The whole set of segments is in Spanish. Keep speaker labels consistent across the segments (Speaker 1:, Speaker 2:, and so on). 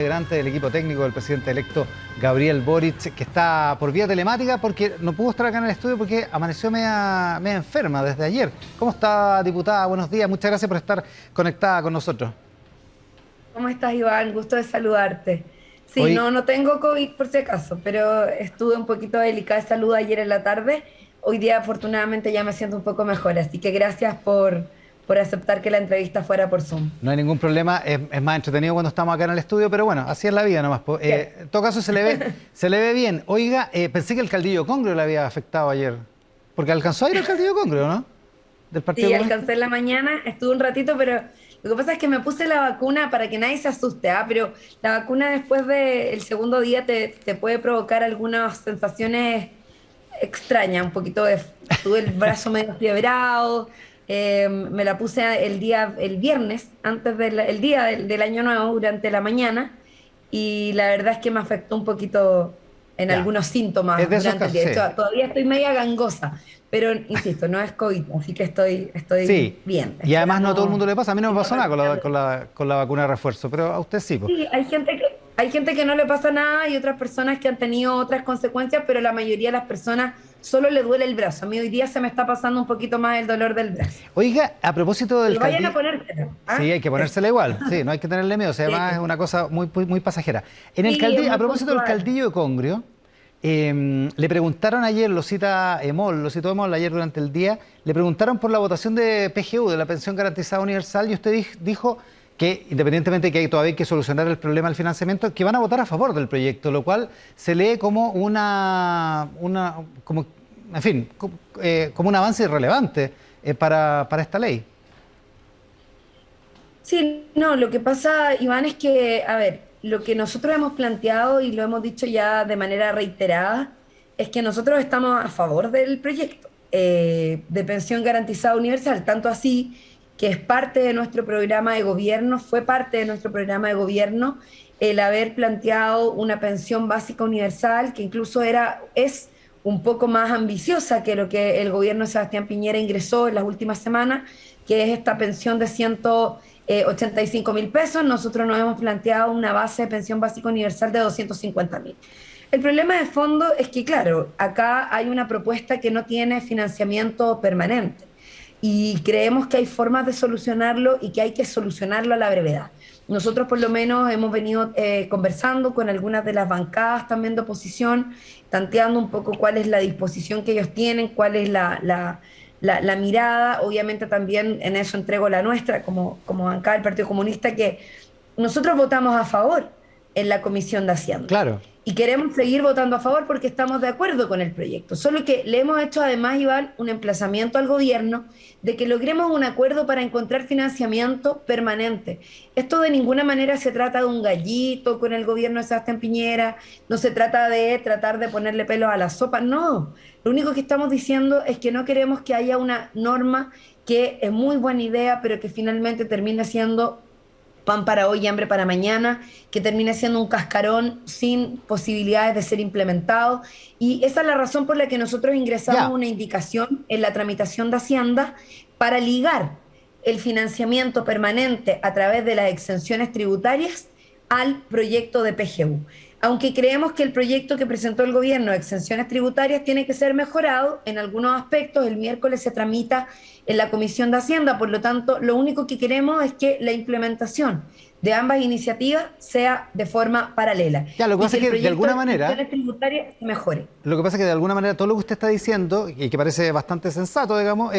Speaker 1: Integrante del equipo técnico del presidente electo Gabriel Boric, que está por vía telemática porque no pudo estar acá en el estudio porque amaneció media enferma desde ayer. ¿Cómo está, diputada? Buenos días, muchas gracias por estar conectada con nosotros.
Speaker 2: ¿Cómo estás, Iván? Gusto de saludarte. Sí,
Speaker 1: Hoy,
Speaker 2: no tengo COVID por si acaso, pero estuve un poquito delicada de salud ayer en la tarde. Hoy día, afortunadamente, ya me siento un poco mejor, así que gracias por aceptar que la entrevista fuera por Zoom.
Speaker 1: no hay ningún problema, es más entretenido cuando estamos acá en el estudio, pero bueno, así es la vida nomás.
Speaker 2: Bien.
Speaker 1: En todo caso, se le ve bien. Oiga, pensé que el Caldillo Congrio le había afectado ayer, porque alcanzó a ir al Caldillo Congrio, ¿no? Del Partido
Speaker 2: Sí,
Speaker 1: Comunista.
Speaker 2: alcancé en la mañana, estuve un ratito, pero lo que pasa es que me puse la vacuna para que nadie se asuste, ¿ah? Pero la vacuna después del segundo día te puede provocar algunas sensaciones extraña, un poquito de, tuve el brazo medio fiebrado, me la puse el viernes, antes el día del año nuevo, durante la mañana, y la verdad es que me afectó un poquito en
Speaker 1: Ya,
Speaker 2: algunos
Speaker 1: es
Speaker 2: síntomas
Speaker 1: de esos
Speaker 2: durante el
Speaker 1: casos,
Speaker 2: día. De
Speaker 1: sí.
Speaker 2: hecho, todavía estoy media gangosa, pero insisto, no es COVID, así que estoy
Speaker 1: Sí,
Speaker 2: bien,
Speaker 1: y además no a todo el mundo le
Speaker 2: esperando
Speaker 1: pasa. A mí no
Speaker 2: que
Speaker 1: me
Speaker 2: no
Speaker 1: pasó nada con
Speaker 2: replicar.
Speaker 1: la vacuna de refuerzo, pero a usted sí, pues.
Speaker 2: Sí, hay gente que no le pasa nada y otras personas que han tenido otras consecuencias, pero la mayoría de las personas solo le duele el brazo. A mí hoy día se me está pasando un poquito más el dolor del brazo.
Speaker 1: Oiga, a propósito del
Speaker 2: Pero vayan a
Speaker 1: Caldillo,
Speaker 2: ponérselo,
Speaker 1: sí,
Speaker 2: ¿ah?
Speaker 1: hay que
Speaker 2: Eso.
Speaker 1: ponérsela igual, sí, no hay que tenerle miedo, o sea, además es
Speaker 2: Sí,
Speaker 1: una cosa muy pasajera. En el
Speaker 2: sí, es
Speaker 1: Caldillo, a
Speaker 2: muy
Speaker 1: propósito del
Speaker 2: puntual.
Speaker 1: Caldillo de Congrio, le preguntaron ayer, lo citó Emol ayer durante el día, le preguntaron por la votación de PGU, de la Pensión Garantizada Universal, y usted dijo que independientemente de que todavía hay que solucionar el problema del financiamiento, que van a votar a favor del proyecto, lo cual se lee como como, en fin, como un avance irrelevante para esta ley.
Speaker 2: Sí, no, lo que pasa, Iván, es que, a ver, lo que nosotros hemos planteado y lo hemos dicho ya de manera reiterada, es que nosotros estamos a favor del proyecto de pensión garantizada universal, tanto así que es parte de nuestro programa de gobierno, fue parte de nuestro programa de gobierno el haber planteado una pensión básica universal que incluso es un poco más ambiciosa que lo que el gobierno de Sebastián Piñera ingresó en las últimas semanas, que es esta pensión de 85.000 pesos. Nosotros nos hemos planteado una base de pensión básica universal de 250.000. El problema de fondo es que, claro, acá hay una propuesta que no tiene financiamiento permanente y creemos que hay formas de solucionarlo y que hay que solucionarlo a la brevedad. Nosotros por lo menos hemos venido conversando con algunas de las bancadas también de oposición, tanteando un poco cuál es la disposición que ellos tienen, cuál es la mirada. Obviamente también en eso entrego la nuestra como bancada del Partido Comunista, que nosotros votamos a favor en la Comisión de Hacienda.
Speaker 1: Claro.
Speaker 2: Y queremos seguir votando a favor porque estamos de acuerdo con el proyecto. Solo que le hemos hecho además, Iván, un emplazamiento al gobierno de que logremos un acuerdo para encontrar financiamiento permanente. Esto de ninguna manera se trata de un gallito con el gobierno de Sebastián Piñera, no se trata de tratar de ponerle pelo a la sopa, no. Lo único que estamos diciendo es que no queremos que haya una norma que es muy buena idea, pero que finalmente termine siendo pan para hoy y hambre para mañana, que termine siendo un cascarón sin posibilidades de ser implementado. Y esa es la razón por la que nosotros ingresamos
Speaker 1: Ya,
Speaker 2: una indicación en la tramitación de Hacienda para ligar el financiamiento permanente a través de las exenciones tributarias al proyecto de PGU. Aunque creemos que el proyecto que presentó el gobierno de exenciones tributarias tiene que ser mejorado en algunos aspectos, el miércoles se tramita en la Comisión de Hacienda, por lo tanto, lo único que queremos es que la implementación de ambas iniciativas sea de forma paralela
Speaker 1: ya, lo que
Speaker 2: y
Speaker 1: pasa
Speaker 2: que
Speaker 1: es
Speaker 2: el
Speaker 1: que de
Speaker 2: proyecto
Speaker 1: alguna
Speaker 2: de
Speaker 1: manera,
Speaker 2: exenciones tributarias se mejore.
Speaker 1: lo que pasa es que de alguna manera todo lo que usted está diciendo, y que parece bastante sensato, digamos,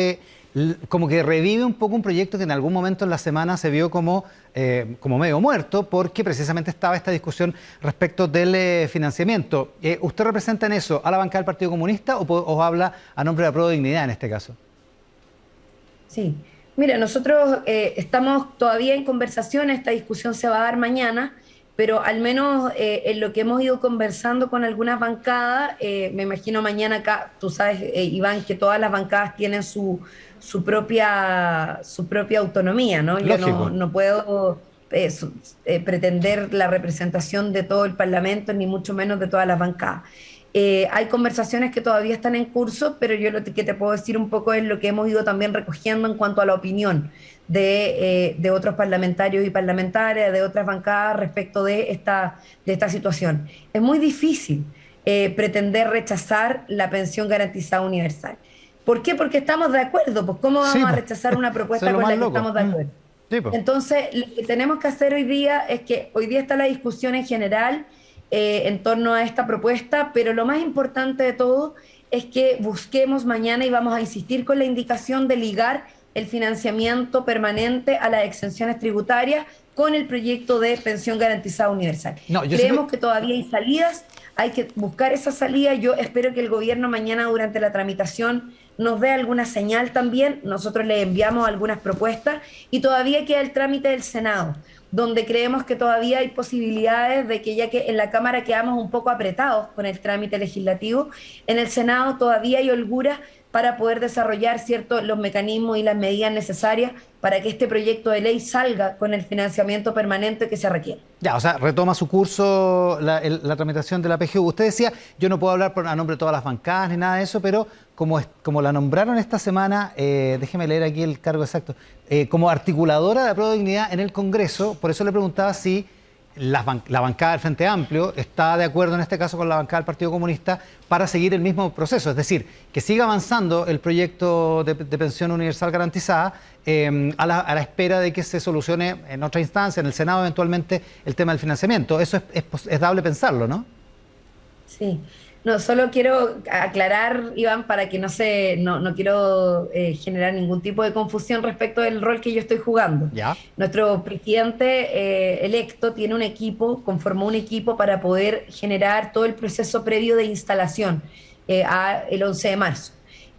Speaker 1: como que revive un poco un proyecto que en algún momento en la semana se vio como medio muerto, porque precisamente estaba esta discusión respecto del financiamiento. ¿Usted representa en eso a la bancada del Partido Comunista o habla a nombre de la Prueba de Dignidad en este caso?
Speaker 2: Sí. Mira, nosotros estamos todavía en conversación, esta discusión se va a dar mañana, pero al menos en lo que hemos ido conversando con algunas bancadas, me imagino mañana acá, tú sabes, Iván, que todas las bancadas tienen su propia autonomía, ¿no? Yo
Speaker 1: Lógico.
Speaker 2: no puedo pretender la representación de todo el Parlamento, ni mucho menos de todas las bancadas. Hay conversaciones que todavía están en curso, pero yo lo que te puedo decir un poco es lo que hemos ido también recogiendo en cuanto a la opinión de otros parlamentarios y parlamentarias, de otras bancadas respecto de esta situación. Es muy difícil pretender rechazar la pensión garantizada universal. ¿Por qué? Porque estamos de acuerdo. Pues ¿cómo
Speaker 1: Sí,
Speaker 2: vamos a
Speaker 1: pues,
Speaker 2: rechazar una
Speaker 1: eso
Speaker 2: propuesta
Speaker 1: es lo
Speaker 2: con
Speaker 1: más
Speaker 2: la que
Speaker 1: loco.
Speaker 2: estamos de acuerdo?
Speaker 1: Sí, pues.
Speaker 2: Entonces, lo que tenemos que hacer hoy día es que hoy día está la discusión en general en torno a esta propuesta, pero lo más importante de todo es que busquemos mañana y vamos a insistir con la indicación de ligar el financiamiento permanente a las exenciones tributarias con el proyecto de pensión garantizada universal.
Speaker 1: No, yo
Speaker 2: Creemos
Speaker 1: siempre...
Speaker 2: que todavía hay salidas, hay que buscar esa salida. Yo espero que el gobierno mañana durante la tramitación nos dé alguna señal también. Nosotros le enviamos algunas propuestas y todavía queda el trámite del Senado, donde creemos que todavía hay posibilidades de que, ya que en la Cámara quedamos un poco apretados con el trámite legislativo, en el Senado todavía hay holgura para poder desarrollar, ¿cierto?, los mecanismos y las medidas necesarias para que este proyecto de ley salga con el financiamiento permanente que se requiere.
Speaker 1: Ya, o sea, retoma su curso la tramitación de la PGU. Usted decía, yo no puedo hablar a nombre de todas las bancadas ni nada de eso, pero como la nombraron esta semana, déjeme leer aquí el cargo exacto, como articuladora de la Apruebo Dignidad en el Congreso, por eso le preguntaba si la bancada del Frente Amplio está de acuerdo en este caso con la bancada del Partido Comunista para seguir el mismo proceso, es decir, que siga avanzando el proyecto de pensión universal garantizada a la espera de que se solucione en otra instancia, en el Senado eventualmente, el tema del financiamiento. Eso es dable pensarlo, ¿no?
Speaker 2: Sí. No, solo quiero aclarar, Iván, para que no quiero generar ningún tipo de confusión respecto del rol que yo estoy jugando.
Speaker 1: Ya.
Speaker 2: Nuestro presidente electo tiene un equipo, conformó un equipo para poder generar todo el proceso previo de instalación el 11 de marzo.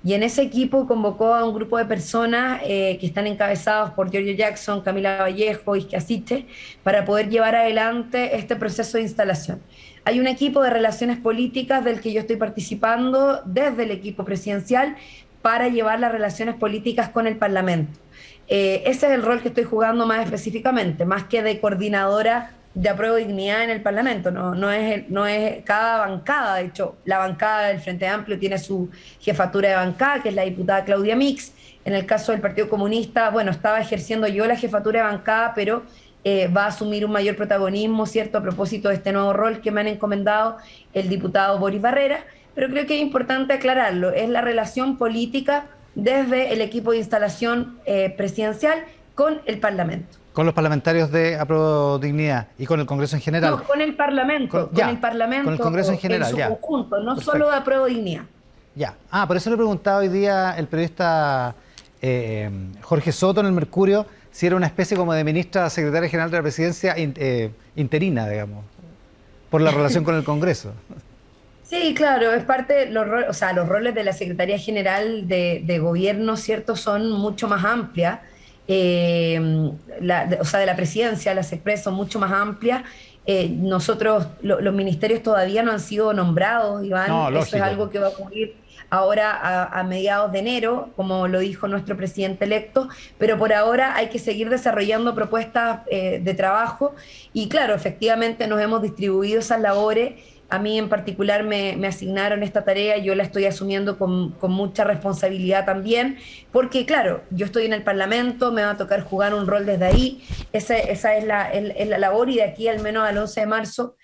Speaker 2: Y en ese equipo convocó a un grupo de personas que están encabezados por Giorgio Jackson, Camila Vallejo, Isque Asiche, para poder llevar adelante este proceso de instalación. Hay un equipo de relaciones políticas del que yo estoy participando desde el equipo presidencial para llevar las relaciones políticas con el Parlamento. Ese es el rol que estoy jugando más específicamente, más que de coordinadora de Apruebo Dignidad en el Parlamento. No es cada bancada, de hecho, la bancada del Frente Amplio tiene su jefatura de bancada, que es la diputada Claudia Mix. En el caso del Partido Comunista, bueno, estaba ejerciendo yo la jefatura de bancada, pero va a asumir un mayor protagonismo, ¿cierto?, a propósito de este nuevo rol que me han encomendado el diputado Boris Barrera, pero creo que es importante aclararlo, es la relación política desde el equipo de instalación presidencial con el Parlamento.
Speaker 1: Con los parlamentarios de Apruebo Dignidad y con el Congreso en general.
Speaker 2: No, con el Parlamento, con el Parlamento
Speaker 1: con el Congreso en general,
Speaker 2: su
Speaker 1: ya.
Speaker 2: conjunto, no
Speaker 1: Perfecto.
Speaker 2: solo de Apruebo Dignidad.
Speaker 1: Ya. Por eso le preguntaba hoy día el periodista Jorge Soto en el Mercurio si era una especie como de ministra secretaria general de la presidencia interina, digamos, por la relación con el Congreso.
Speaker 2: Sí, claro, es parte, los roles de la Secretaría General de Gobierno, ¿cierto?, son mucho más amplias. De la presidencia, las SECPRES son mucho más amplias. Nosotros, los ministerios todavía no han sido nombrados, Iván.
Speaker 1: No,
Speaker 2: eso
Speaker 1: lógico.
Speaker 2: es algo que va a ocurrir ahora a mediados de enero, como lo dijo nuestro presidente electo, pero por ahora hay que seguir desarrollando propuestas de trabajo y claro, efectivamente nos hemos distribuido esas labores. A mí en particular me asignaron esta tarea, yo la estoy asumiendo con mucha responsabilidad también, porque claro, yo estoy en el Parlamento, me va a tocar jugar un rol desde ahí, esa es la labor y de aquí al menos al 11 de marzo,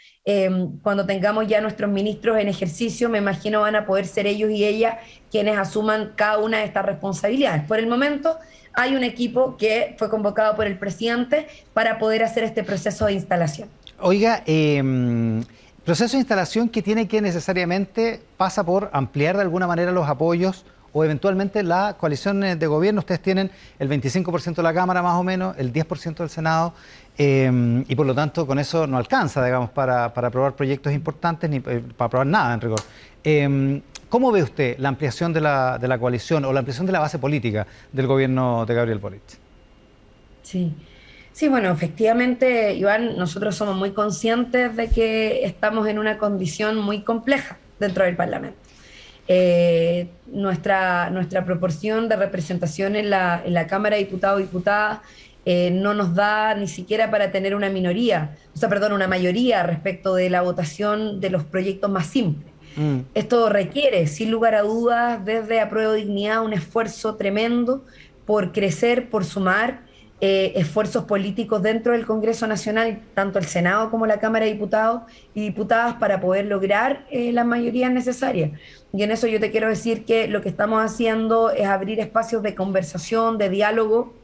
Speaker 2: cuando tengamos ya nuestros ministros en ejercicio, me imagino van a poder ser ellos y ellas quienes asuman cada una de estas responsabilidades. Por el momento hay un equipo que fue convocado por el presidente para poder hacer este proceso de instalación.
Speaker 1: Oiga, proceso de instalación que tiene que necesariamente pasa por ampliar de alguna manera los apoyos o eventualmente la coalición de gobierno. Ustedes tienen el 25% de la Cámara más o menos, el 10% del Senado y por lo tanto con eso no alcanza, digamos, para aprobar proyectos importantes ni para aprobar nada en rigor. ¿Cómo ve usted la ampliación de la coalición o la ampliación de la base política del gobierno de Gabriel Boric?
Speaker 2: Sí. Sí, bueno, efectivamente, Iván, nosotros somos muy conscientes de que estamos en una condición muy compleja dentro del Parlamento. Nuestra proporción de representación en la Cámara de Diputados y Diputadas no nos da ni siquiera para tener una mayoría respecto de la votación de los proyectos más simples. Esto requiere, sin lugar a dudas, desde Apruebo Dignidad, un esfuerzo tremendo por crecer, por sumar. esfuerzos políticos dentro del Congreso Nacional, tanto el Senado como la Cámara de Diputados y Diputadas, para poder lograr las mayorías necesarias. Y en eso yo te quiero decir que lo que estamos haciendo es abrir espacios de conversación, de diálogo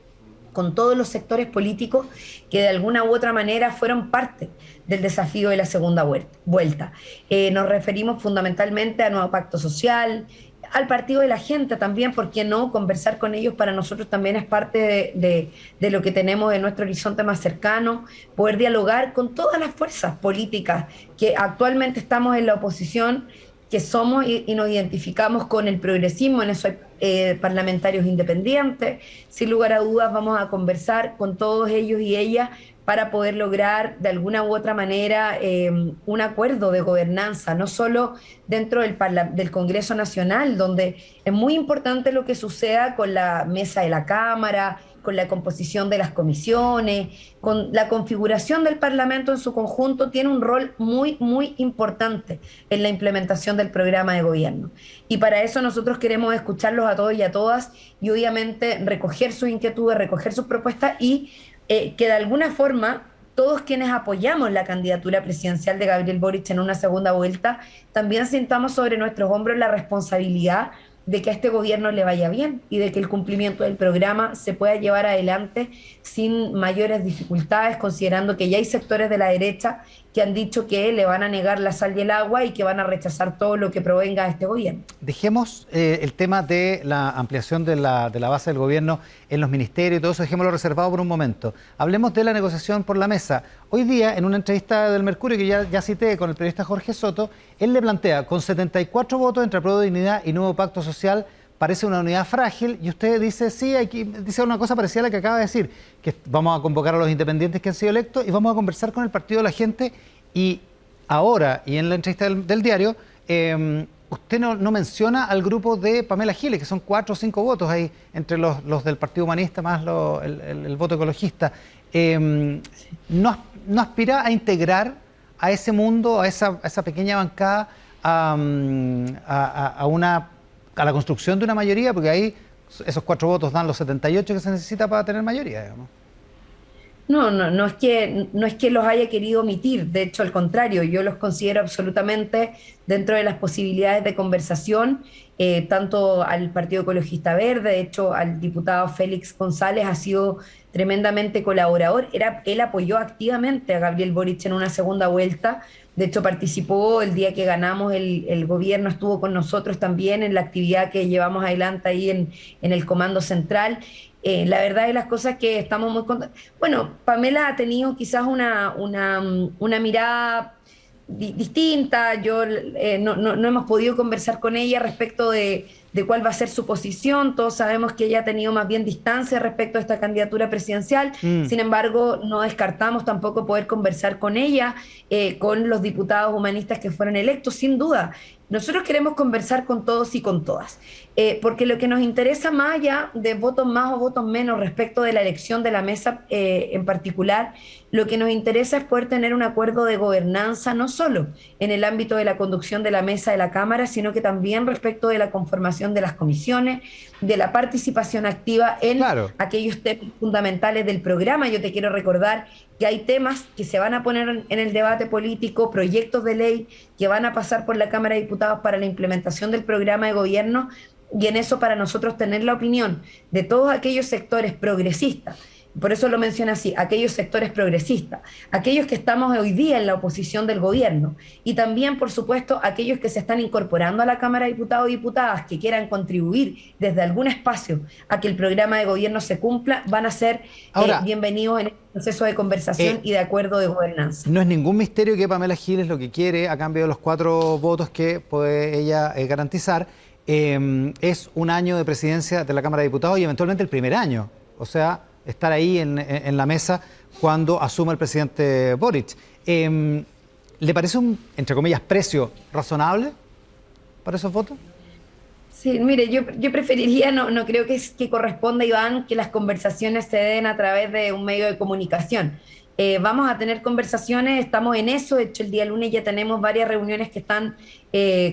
Speaker 2: con todos los sectores políticos que de alguna u otra manera fueron parte del desafío de la segunda vuelta. Nos referimos fundamentalmente a Nuevo Pacto Social, al Partido de la Gente también, ¿por qué no? Conversar con ellos para nosotros también es parte de lo que tenemos en nuestro horizonte más cercano, poder dialogar con todas las fuerzas políticas que actualmente estamos en la oposición, que somos y nos identificamos con el progresismo, en eso hay parlamentarios independientes. Sin lugar a dudas vamos a conversar con todos ellos y ellas para poder lograr de alguna u otra manera un acuerdo de gobernanza, no solo dentro del Congreso Nacional, donde es muy importante lo que suceda con la mesa de la Cámara, con la composición de las comisiones, con la configuración del Parlamento en su conjunto, tiene un rol muy, muy importante en la implementación del programa de gobierno. Y para eso nosotros queremos escucharlos a todos y a todas y obviamente recoger sus inquietudes, recoger sus propuestas y que de alguna forma todos quienes apoyamos la candidatura presidencial de Gabriel Boric en una segunda vuelta, también sintamos sobre nuestros hombros la responsabilidad de que a este gobierno le vaya bien y de que el cumplimiento del programa se pueda llevar adelante sin mayores dificultades, considerando que ya hay sectores de la derecha que han dicho que le van a negar la sal y el agua y que van a rechazar todo lo que provenga de este gobierno.
Speaker 1: Dejemos el tema de la ampliación de la base del gobierno en los ministerios y todo eso, dejémoslo reservado por un momento. Hablemos de la negociación por la mesa. Hoy día, en una entrevista del Mercurio que ya cité con el periodista Jorge Soto, él le plantea, con 74 votos entre Apruebo Dignidad y Nuevo Pacto Social, parece una unidad frágil, y usted dice, sí, dice una cosa parecida a la que acaba de decir, que vamos a convocar a los independientes que han sido electos y vamos a conversar con el Partido de la Gente. Y ahora, y en la entrevista del diario, usted no menciona al grupo de Pamela Giles, que son 4 o 5 votos ahí, entre los del Partido Humanista más el voto ecologista. ¿No aspira a integrar a ese mundo, a esa pequeña bancada, a la construcción de una mayoría? Porque ahí esos 4 votos dan los 78 que se necesita para tener mayoría, digamos.
Speaker 2: No es que los haya querido omitir, de hecho al contrario, yo los considero absolutamente dentro de las posibilidades de conversación, tanto al Partido Ecologista Verde, de hecho al diputado Félix González ha sido tremendamente colaborador, él apoyó activamente a Gabriel Boric en una segunda vuelta, de hecho participó el día que ganamos el gobierno, estuvo con nosotros también en la actividad que llevamos adelante ahí en el Comando Central. La verdad de las cosas que estamos muy contentos. Bueno, Pamela ha tenido quizás una mirada distinta, no hemos podido conversar con ella respecto de cuál va a ser su posición, todos sabemos que ella ha tenido más bien distancia respecto a esta candidatura presidencial, sin embargo no descartamos tampoco poder conversar con ella, con los diputados humanistas que fueron electos, sin duda. Nosotros queremos conversar con todos y con todas, porque lo que nos interesa más allá de votos más o votos menos respecto de la elección de la mesa en particular, lo que nos interesa es poder tener un acuerdo de gobernanza, no solo en el ámbito de la conducción de la mesa de la Cámara, sino que también respecto de la conformación de las comisiones, de la participación activa en aquellos temas fundamentales del programa. Yo te quiero recordar que hay temas que se van a poner en el debate político, proyectos de ley que van a pasar por la Cámara de Diputados para la implementación del programa de gobierno, y en eso para nosotros tener la opinión de todos aquellos sectores progresistas, por eso lo menciona así, aquellos sectores progresistas, aquellos que estamos hoy día en la oposición del gobierno y también, por supuesto, aquellos que se están incorporando a la Cámara de Diputados y Diputadas que quieran contribuir desde algún espacio a que el programa de gobierno se cumpla, van a ser bienvenidos en el proceso de conversación y de acuerdo de gobernanza.
Speaker 1: No es ningún misterio que Pamela Giles lo que quiere, a cambio de los 4 votos que puede ella garantizar, es un año de presidencia de la Cámara de Diputados y eventualmente el primer año. O sea, estar ahí en la mesa cuando asuma el presidente Boric. ¿Le parece un, entre comillas, precio razonable para esos votos?
Speaker 2: Sí, mire, yo preferiría, no creo que corresponda, Iván, que las conversaciones se den a través de un medio de comunicación. Vamos a tener conversaciones, estamos en eso. De hecho, el día lunes ya tenemos varias reuniones que están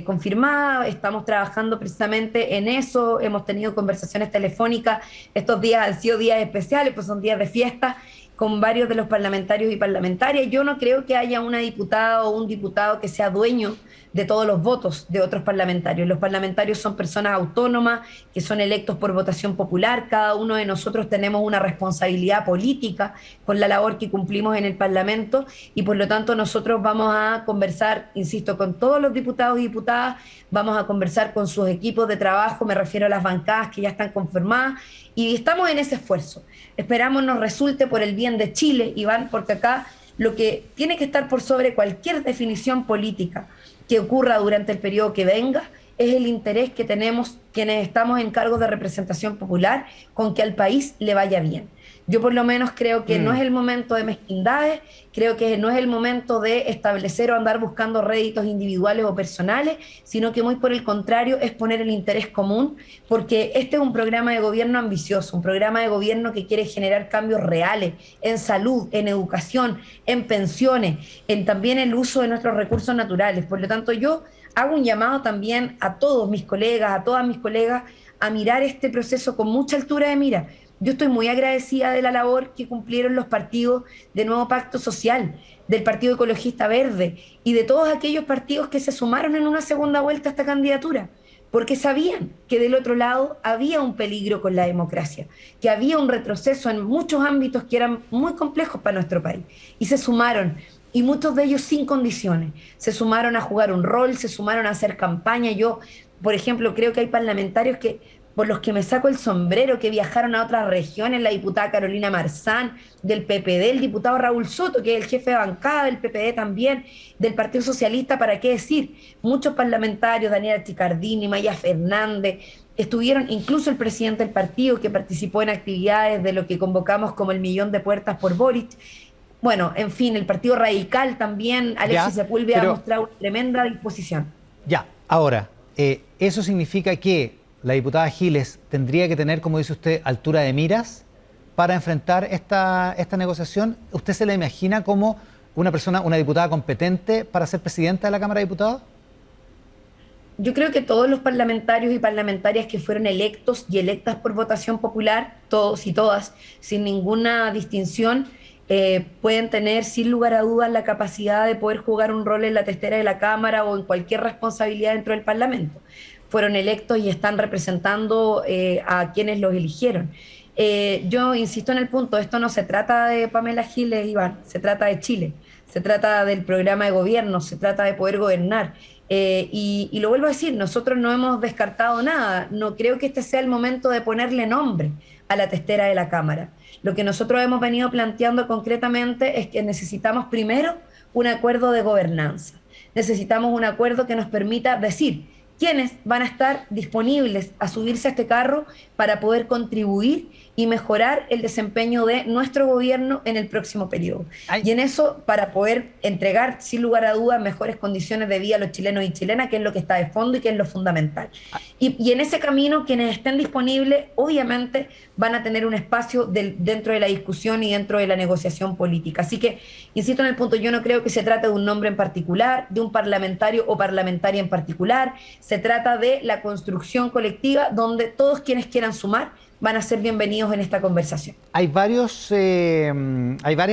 Speaker 2: confirmadas, estamos trabajando precisamente en eso, hemos tenido conversaciones telefónicas. Estos días han sido días especiales, pues son días de fiesta con varios de los parlamentarios y parlamentarias. Yo no creo que haya una diputada o un diputado que sea dueño de todos los votos de otros parlamentarios. Los parlamentarios son personas autónomas que son electos por votación popular. Cada uno de nosotros tenemos una responsabilidad política con la labor que cumplimos en el Parlamento y por lo tanto nosotros vamos a conversar, insisto, con todos los diputados y diputadas, vamos a conversar con sus equipos de trabajo, me refiero a las bancadas que ya están confirmadas y estamos en ese esfuerzo. Esperamos nos resulte por el bien de Chile, Iván, porque acá lo que tiene que estar por sobre cualquier definición política que ocurra durante el periodo que venga es el interés que tenemos quienes estamos en cargos de representación popular con que al país le vaya bien. Yo por lo menos creo que no es el momento de mezquindades, creo que no es el momento de establecer o andar buscando réditos individuales o personales, sino que muy por el contrario es poner el interés común, porque este es un programa de gobierno ambicioso, un programa de gobierno que quiere generar cambios reales en salud, en educación, en pensiones, en también el uso de nuestros recursos naturales. Por lo tanto, yo hago un llamado también a todos mis colegas, a todas mis colegas, a mirar este proceso con mucha altura de mira. Yo estoy muy agradecida de la labor que cumplieron los partidos de Nuevo Pacto Social, del Partido Ecologista Verde y de todos aquellos partidos que se sumaron en una segunda vuelta a esta candidatura, porque sabían que del otro lado había un peligro con la democracia, que había un retroceso en muchos ámbitos que eran muy complejos para nuestro país. Y se sumaron, y muchos de ellos sin condiciones. Se sumaron a jugar un rol, se sumaron a hacer campaña. Yo, por ejemplo, creo que hay parlamentarios por los que me saco el sombrero, que viajaron a otras regiones, la diputada Carolina Marzán, del PPD, el diputado Raúl Soto, que es el jefe de bancada del PPD también, del Partido Socialista, ¿para qué decir? Muchos parlamentarios, Daniela Chicardini, Maya Fernández, estuvieron, incluso el presidente del partido, que participó en actividades de lo que convocamos como el millón de puertas por Boric. Bueno, en fin, el Partido Radical también, Alexis Sepúlveda ha mostrado una tremenda disposición.
Speaker 1: Ya, ahora, eso significa que la diputada Giles tendría que tener, como dice usted, altura de miras para enfrentar esta negociación. ¿Usted se la imagina como una persona, una diputada competente para ser presidenta de la Cámara de Diputados?
Speaker 2: Yo creo que todos los parlamentarios y parlamentarias que fueron electos y electas por votación popular, todos y todas, sin ninguna distinción, pueden tener sin lugar a dudas la capacidad de poder jugar un rol en la testera de la Cámara o en cualquier responsabilidad dentro del Parlamento. Fueron electos y están representando a quienes los eligieron. Yo insisto en el punto, esto no se trata de Pamela Giles, Iván, se trata de Chile, se trata del programa de gobierno, se trata de poder gobernar. Y lo vuelvo a decir, nosotros no hemos descartado nada, no creo que este sea el momento de ponerle nombre a la testera de la Cámara. Lo que nosotros hemos venido planteando concretamente es que necesitamos primero un acuerdo de gobernanza, necesitamos un acuerdo que nos permita decir quiénes van a estar disponibles a subirse a este carro para poder contribuir y mejorar el desempeño de nuestro gobierno en el próximo periodo. Y en eso, para poder entregar, sin lugar a dudas, mejores condiciones de vida a los chilenos y chilenas, que es lo que está de fondo y que es lo fundamental. Y en ese camino, quienes estén disponibles, obviamente, van a tener un espacio dentro de la discusión y dentro de la negociación política. Así que, insisto en el punto, yo no creo que se trate de un nombre en particular, de un parlamentario o parlamentaria en particular. Se trata de la construcción colectiva donde todos quienes quieran sumar van a ser bienvenidos en esta conversación.
Speaker 1: Hay varias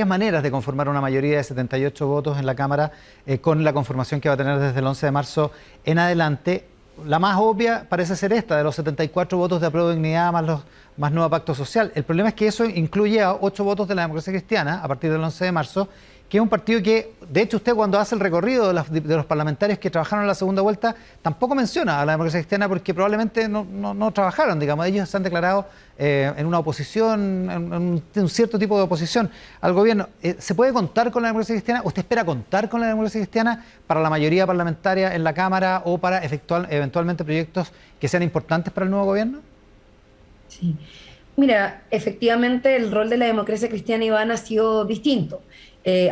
Speaker 1: maneras de conformar una mayoría de 78 votos en la Cámara con la conformación que va a tener desde el 11 de marzo en adelante. La más obvia parece ser esta, de los 74 votos de apruebo de dignidad más Nuevo Pacto Social. El problema es que eso incluye a 8 votos de la Democracia Cristiana a partir del 11 de marzo, que es un partido que, de hecho, usted cuando hace el recorrido de los parlamentarios que trabajaron en la segunda vuelta, tampoco menciona a la Democracia Cristiana porque probablemente no trabajaron, digamos. Ellos se han declarado en una oposición, en un cierto tipo de oposición al gobierno. ¿Se puede contar con la Democracia Cristiana? ¿Usted espera contar con la Democracia Cristiana para la mayoría parlamentaria en la Cámara o para efectuar eventualmente proyectos que sean importantes para el nuevo gobierno?
Speaker 2: Sí. Mira, efectivamente el rol de la Democracia Cristiana, Iván, ha sido distinto.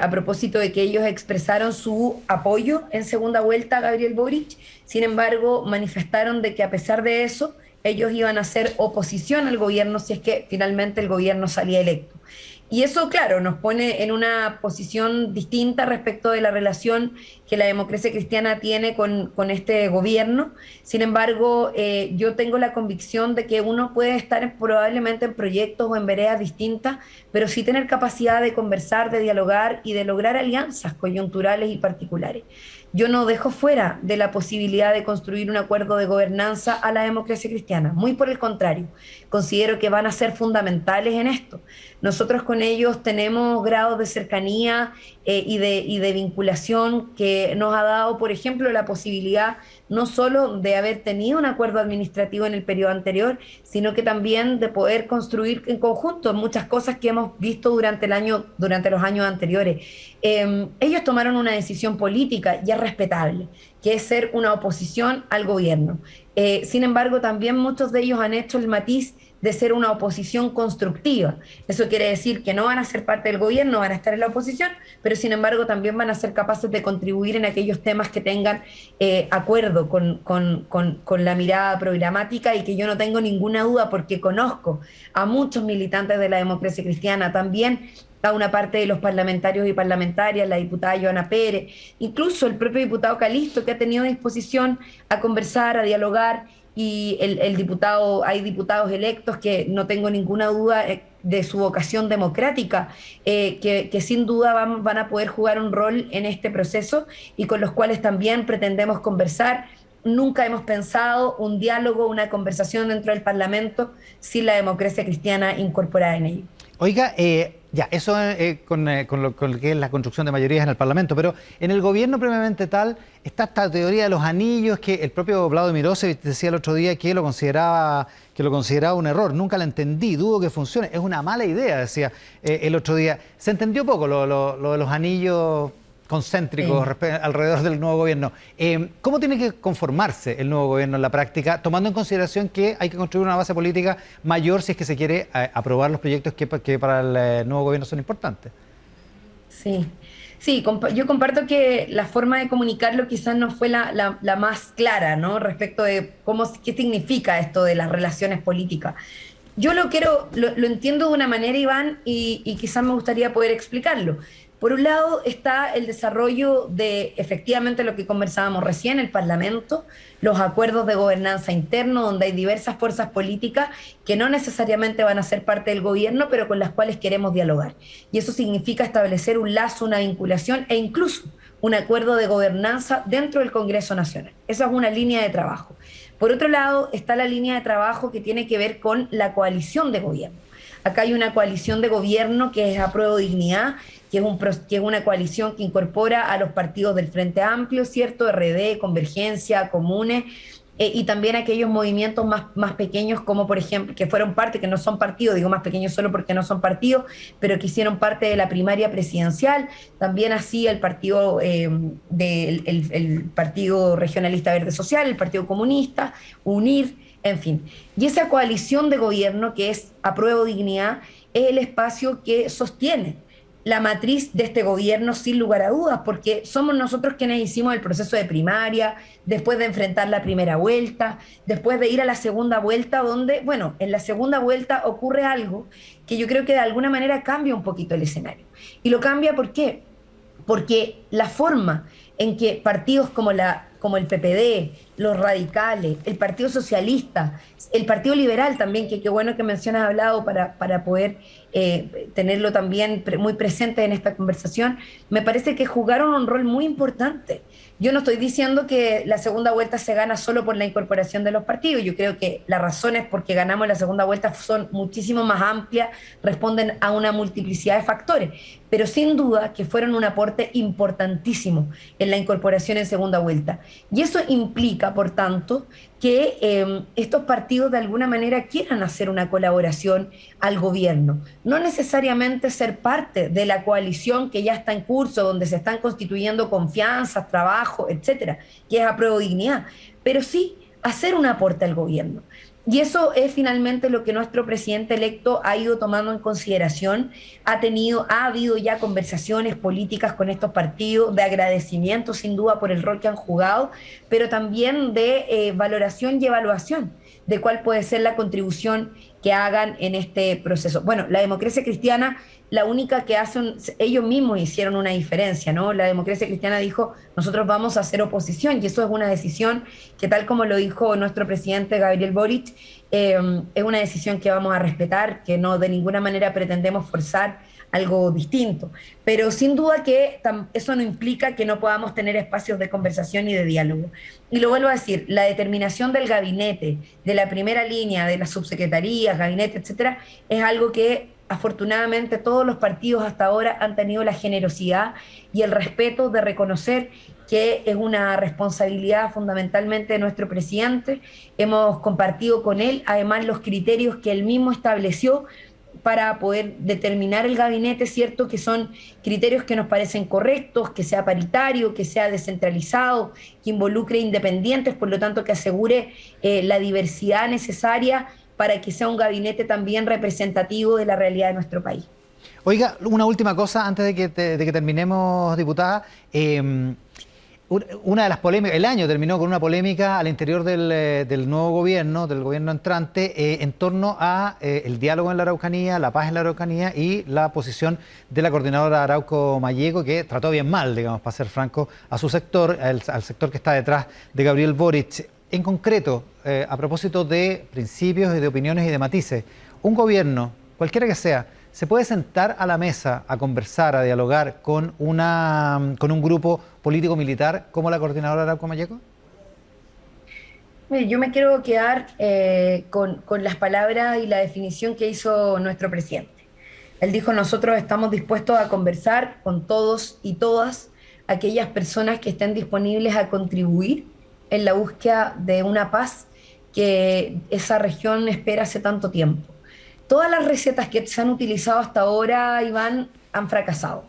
Speaker 2: A propósito de que ellos expresaron su apoyo en segunda vuelta a Gabriel Boric, sin embargo manifestaron de que a pesar de eso ellos iban a hacer oposición al gobierno si es que finalmente el gobierno salía electo. Y eso, claro, nos pone en una posición distinta respecto de la relación que la democracia cristiana tiene con este gobierno. Sin embargo, yo tengo la convicción de que uno puede estar probablemente en proyectos o en veredas distintas, pero sí tener capacidad de conversar, de dialogar y de lograr alianzas coyunturales y particulares. Yo no dejo fuera de la posibilidad de construir un acuerdo de gobernanza a la democracia cristiana. Muy por el contrario, considero que van a ser fundamentales en esto. Nosotros con ellos tenemos grados de cercanía y de vinculación que nos ha dado, por ejemplo, la posibilidad no solo de haber tenido un acuerdo administrativo en el periodo anterior, sino que también de poder construir en conjunto muchas cosas que hemos visto durante los años anteriores. Ellos tomaron una decisión política y es respetable, que es ser una oposición al gobierno. Sin embargo, también muchos de ellos han hecho el matiz de ser una oposición constructiva. Eso quiere decir que no van a ser parte del gobierno, van a estar en la oposición, pero sin embargo también van a ser capaces de contribuir en aquellos temas que tengan acuerdo con la mirada programática, y que yo no tengo ninguna duda, porque conozco a muchos militantes de la democracia cristiana, también a una parte de los parlamentarios y parlamentarias, la diputada Joana Pérez, incluso el propio diputado Calisto, que ha tenido disposición a conversar, a dialogar, y hay diputados electos que no tengo ninguna duda de su vocación democrática, que sin duda van a poder jugar un rol en este proceso, y con los cuales también pretendemos conversar. Nunca hemos pensado un diálogo, una conversación dentro del Parlamento sin la democracia cristiana incorporada en ello.
Speaker 1: Oiga, ya, eso con lo que es la construcción de mayorías en el Parlamento, pero en el gobierno previamente tal, está esta teoría de los anillos, que el propio Vlado Mirosevich decía el otro día que lo consideraba un error. Nunca la entendí, dudo que funcione, es una mala idea, decía el otro día. Se entendió poco lo de los anillos concéntricos alrededor del nuevo gobierno. ¿Cómo tiene que conformarse el nuevo gobierno en la práctica, tomando en consideración que hay que construir una base política mayor si es que se quiere aprobar los proyectos que para el nuevo gobierno son importantes?
Speaker 2: Sí, sí, yo comparto que la forma de comunicarlo quizás no fue la más clara, ¿no? Respecto de qué significa esto de las relaciones políticas. Yo lo entiendo de una manera, Iván, y quizás me gustaría poder explicarlo. Por un lado está el desarrollo de efectivamente lo que conversábamos recién, el Parlamento, los acuerdos de gobernanza interno, donde hay diversas fuerzas políticas que no necesariamente van a ser parte del gobierno, pero con las cuales queremos dialogar. Y eso significa establecer un lazo, una vinculación e incluso un acuerdo de gobernanza dentro del Congreso Nacional. Esa es una línea de trabajo. Por otro lado está la línea de trabajo que tiene que ver con la coalición de gobierno. Acá hay una coalición de gobierno que es Apruebo Dignidad, que es una coalición que incorpora a los partidos del Frente Amplio, ¿cierto? RD, Convergencia, Comunes, y también aquellos movimientos más pequeños, como por ejemplo, que fueron parte, que no son partidos, digo más pequeños solo porque no son partidos, pero que hicieron parte de la primaria presidencial, también así el partido, el Partido Regionalista Verde Social, el Partido Comunista, UNIR, en fin. Y esa coalición de gobierno, que es Apruebo Dignidad, es el espacio que sostiene la matriz de este gobierno, sin lugar a dudas, porque somos nosotros quienes hicimos el proceso de primaria, después de enfrentar la primera vuelta, después de ir a la segunda vuelta, donde, bueno, en la segunda vuelta ocurre algo que yo creo que de alguna manera cambia un poquito el escenario. Y lo cambia, ¿por qué? Porque la forma en que partidos como el PPD, los radicales, el Partido Socialista, el Partido Liberal también, que qué bueno que mencionas hablado para poder tenerlo también muy presente en esta conversación, me parece que jugaron un rol muy importante. Yo no estoy diciendo que la segunda vuelta se gana solo por la incorporación de los partidos. Yo creo que las razones por que ganamos la segunda vuelta son muchísimo más amplias, responden a una multiplicidad de factores, pero sin duda que fueron un aporte importantísimo en la incorporación en segunda vuelta. Y eso implica, por tanto, que estos partidos de alguna manera quieran hacer una colaboración al gobierno, no necesariamente ser parte de la coalición que ya está en curso, donde se están constituyendo confianzas, trabajo, etcétera, que es Apruebo Dignidad, pero sí hacer un aporte al gobierno. Y eso es finalmente lo que nuestro presidente electo ha ido tomando en consideración. Ha habido ya conversaciones políticas con estos partidos de agradecimiento sin duda por el rol que han jugado, pero también de valoración y evaluación de cuál puede ser la contribución que hagan en este proceso. Bueno, la democracia cristiana la única que ellos mismos hicieron una diferencia, ¿no? La democracia cristiana dijo, nosotros vamos a hacer oposición, y eso es una decisión que, tal como lo dijo nuestro presidente Gabriel Boric, es una decisión que vamos a respetar, que no de ninguna manera pretendemos forzar algo distinto. Pero sin duda que eso no implica que no podamos tener espacios de conversación y de diálogo. Y lo vuelvo a decir, la determinación del gabinete, de la primera línea, de las subsecretarías, gabinete, etcétera, es algo que afortunadamente todos los partidos hasta ahora han tenido la generosidad y el respeto de reconocer que es una responsabilidad fundamentalmente de nuestro presidente. Hemos compartido con él además los criterios que él mismo estableció para poder determinar el gabinete, ¿cierto? Que son criterios que nos parecen correctos, que sea paritario, que sea descentralizado, que involucre independientes, por lo tanto que asegure la diversidad necesaria para que sea un gabinete también representativo de la realidad de nuestro país.
Speaker 1: Oiga, una última cosa antes de que terminemos, diputada. Una de las polémicas, el año terminó con una polémica al interior del nuevo gobierno, del gobierno entrante, en torno a el diálogo en la Araucanía, la paz en la Araucanía y la posición de la coordinadora Arauco Malleco, que trató bien mal, digamos, para ser franco, a su sector, al sector que está detrás de Gabriel Boric. En concreto, a propósito de principios y de opiniones y de matices, un gobierno, cualquiera que sea, ¿se puede sentar a la mesa a conversar, a dialogar con un grupo político-militar como la coordinadora Arauco Malleco?
Speaker 2: Mire, yo me quiero quedar con las palabras y la definición que hizo nuestro presidente. Él dijo, nosotros estamos dispuestos a conversar con todos y todas aquellas personas que estén disponibles a contribuir en la búsqueda de una paz que esa región espera hace tanto tiempo. Todas las recetas que se han utilizado hasta ahora, Iván, han fracasado.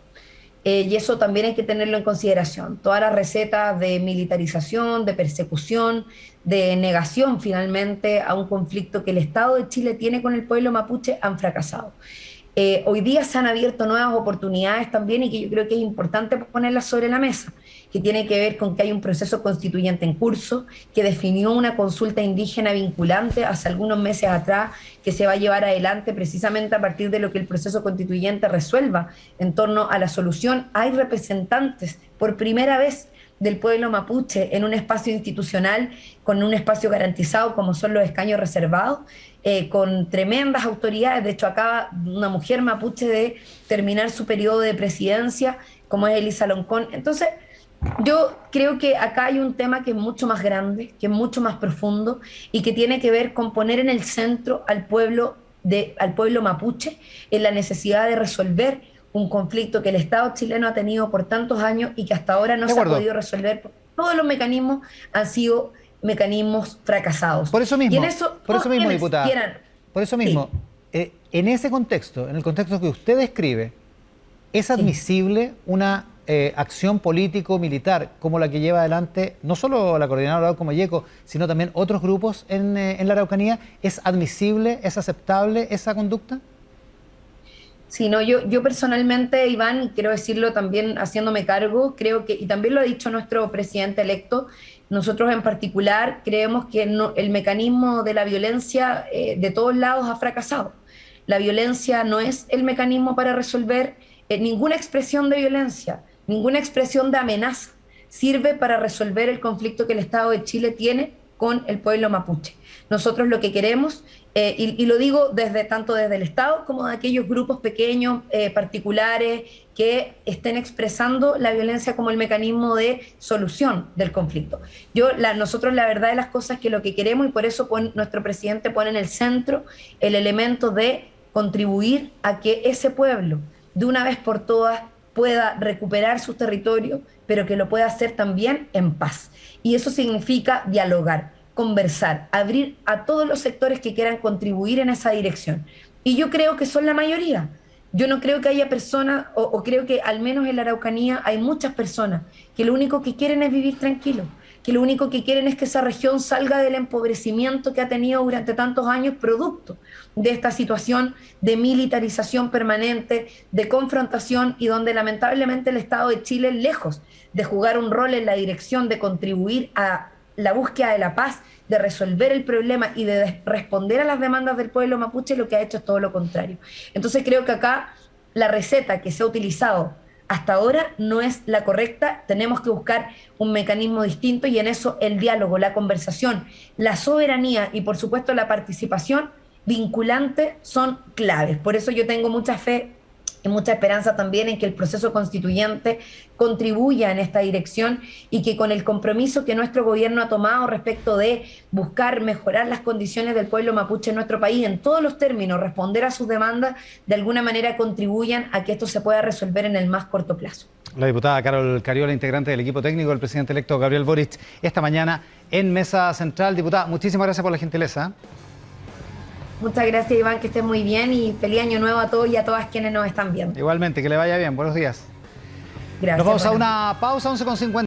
Speaker 2: Y eso también hay que tenerlo en consideración. Todas las recetas de militarización, de persecución, de negación finalmente a un conflicto que el Estado de Chile tiene con el pueblo mapuche han fracasado. Hoy día se han abierto nuevas oportunidades también, y que yo creo que es importante ponerlas sobre la mesa, que tiene que ver con que hay un proceso constituyente en curso, que definió una consulta indígena vinculante hace algunos meses atrás, que se va a llevar adelante precisamente a partir de lo que el proceso constituyente resuelva en torno a la solución. Hay representantes por primera vez del pueblo mapuche en un espacio institucional, con un espacio garantizado como son los escaños reservados, con tremendas autoridades. De hecho, acaba una mujer mapuche de terminar su periodo de presidencia, como es Elisa Loncón. Entonces, yo creo que acá hay un tema que es mucho más grande, que es mucho más profundo, y que tiene que ver con poner en el centro al pueblo mapuche, en la necesidad de resolver un conflicto que el Estado chileno ha tenido por tantos años y que hasta ahora no se ha podido resolver. Todos los mecanismos han sido mecanismos fracasados.
Speaker 1: Por eso mismo,
Speaker 2: y en eso,
Speaker 1: diputada, por eso mismo, sí. En ese contexto, en el contexto que usted describe, ¿es admisible una acción político-militar como la que lleva adelante no solo la coordinadora Arauco Malleco, sino también otros grupos en la Araucanía? ¿Es admisible, es aceptable esa conducta?
Speaker 2: Sí, no, yo personalmente, Iván, y quiero decirlo también haciéndome cargo, creo que, y también lo ha dicho nuestro presidente electo, nosotros en particular creemos que el mecanismo de la violencia de todos lados ha fracasado. La violencia no es el mecanismo para resolver ninguna expresión de violencia, ninguna expresión de amenaza sirve para resolver el conflicto que el Estado de Chile tiene con el pueblo mapuche. Nosotros lo que queremos, y lo digo tanto desde el Estado como de aquellos grupos pequeños, particulares, que estén expresando la violencia como el mecanismo de solución del conflicto. Nosotros la verdad de las cosas es que lo que queremos, y por eso nuestro presidente pone en el centro el elemento de contribuir a que ese pueblo, de una vez por todas, pueda recuperar su territorio, pero que lo pueda hacer también en paz. Y eso significa dialogar, conversar, abrir a todos los sectores que quieran contribuir en esa dirección. Y yo creo que son la mayoría. Yo no creo que haya personas, o creo que al menos en la Araucanía hay muchas personas que lo único que quieren es vivir tranquilo, que lo único que quieren es que esa región salga del empobrecimiento que ha tenido durante tantos años, producto de esta situación de militarización permanente, de confrontación, y donde lamentablemente el Estado de Chile, lejos de jugar un rol en la dirección de contribuir a la búsqueda de la paz, de resolver el problema y de responder a las demandas del pueblo mapuche, lo que ha hecho es todo lo contrario. Entonces creo que acá la receta que se ha utilizado hasta ahora no es la correcta, tenemos que buscar un mecanismo distinto y en eso el diálogo, la conversación, la soberanía y por supuesto la participación vinculante son claves. Por eso yo tengo mucha fe y mucha esperanza también en que el proceso constituyente contribuya en esta dirección y que con el compromiso que nuestro gobierno ha tomado respecto de buscar mejorar las condiciones del pueblo mapuche en nuestro país en todos los términos, responder a sus demandas, de alguna manera contribuyan a que esto se pueda resolver en el más corto plazo.
Speaker 1: La diputada Carol Cariola, integrante del equipo técnico del presidente electo Gabriel Boric, esta mañana en Mesa Central. Diputada, muchísimas gracias por la gentileza.
Speaker 2: Muchas gracias, Iván, que estés muy bien y feliz año nuevo a todos y a todas quienes nos están viendo.
Speaker 1: Igualmente, que le vaya bien. Buenos días.
Speaker 2: Gracias.
Speaker 1: Nos vamos a una pausa, 11:50.